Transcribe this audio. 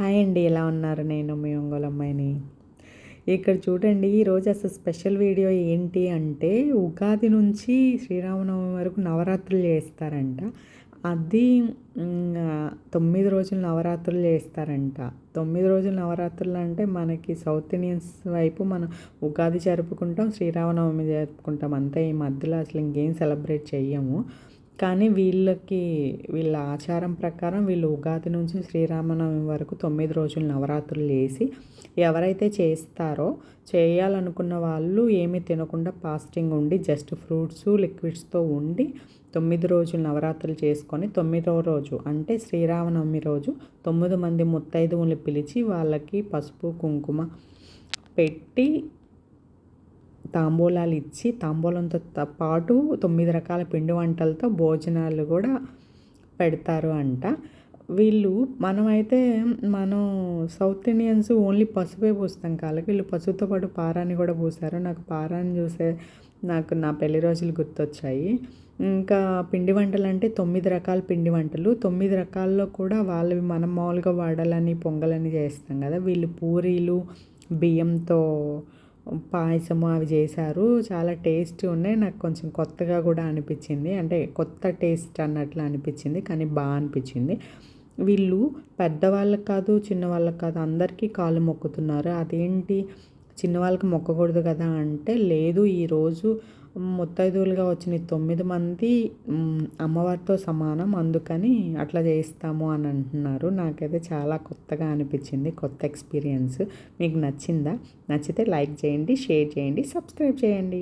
Hi అండి, ఎలా ఉన్నారు? నేను మీ ఒంగోలు అమ్మాయిని. ఇక్కడ చూడండి, ఈరోజు అసలు స్పెషల్ వీడియో ఏంటి అంటే, ఉగాది నుంచి శ్రీరామనవమి వరకు నవరాత్రులు చేస్తారంట. అది 9 రోజులు నవరాత్రులు చేస్తారంట. 9 రోజులు నవరాత్రులు అంటే మనకి సౌత్ ఇండియన్స్ వైపు మనం ఉగాది జరుపుకుంటాం, శ్రీరామనవమి జరుపుకుంటాం అంతే. ఈ మధ్యలో అసలు ఇంకేం సెలబ్రేట్ చెయ్యము. కానీ వీళ్ళ ఆచారం ప్రకారం వీళ్ళు ఉగాది నుంచి శ్రీరామనవమి వరకు 9 రోజులు నవరాత్రులు చేసి, ఎవరైతే చేస్తారో చేయాలనుకున్న వాళ్ళు ఏమీ తినకుండా ఫాస్టింగ్ ఉండి జస్ట్ ఫ్రూట్స్ లిక్విడ్స్తో ఉండి 9 రోజులు నవరాత్రులు చేసుకొని 9వ రోజు అంటే శ్రీరామనవమి రోజు 9 మంది ముత్తైదువులు పిలిచి వాళ్ళకి పసుపు కుంకుమ పెట్టి తాంబూలాలు ఇచ్చి, తాంబూలంతో పాటు 9 రకాల పిండి వంటలతో భోజనాలు కూడా పెడతారు అంట. మనం సౌత్ ఇండియన్స్ ఓన్లీ పసుపే పూస్తాం కాళ్ళకి, వీళ్ళు పసుపుతో పాటు పారాన్ని కూడా పూసారు. నాకు పారాన్ని చూసే నా పెళ్లి రోజులు గుర్తొచ్చాయి. ఇంకా పిండి వంటలు అంటే 9 రకాల పిండి వంటలు. 9 రకాల్లో కూడా వాళ్ళవి మనం మామూలుగా వడలని పొంగలని చేస్తాం కదా, వీళ్ళు పూరీలు బియ్యంతో పాయసము అవి చేశారు. చాలా టేస్టీ ఉన్నాయి. నాకు కొంచెం కొత్తగా కూడా అనిపించింది, అంటే కొత్త టేస్ట్ అన్నట్లు అనిపించింది, కానీ బాగా అనిపించింది. వీళ్ళు పెద్దవాళ్ళకి కాదు చిన్నవాళ్ళకి కాదు అందరికీ కాళ్ళు మొక్కుతున్నారు. అదేంటి చిన్నవాళ్ళకి మొక్కకూడదు కదా అంటే, లేదు ఈరోజు ముత్తైదువులుగా వచ్చిన 9 మంది అమ్మవారితో సమానం, అందుకని అట్లా చేస్తాము అని అంటున్నారు. నాకైతే చాలా కొత్తగా అనిపించింది, కొత్త ఎక్స్పీరియన్స్. మీకు నచ్చిందా? నచ్చితే లైక్ చేయండి, షేర్ చేయండి, సబ్స్క్రైబ్ చేయండి.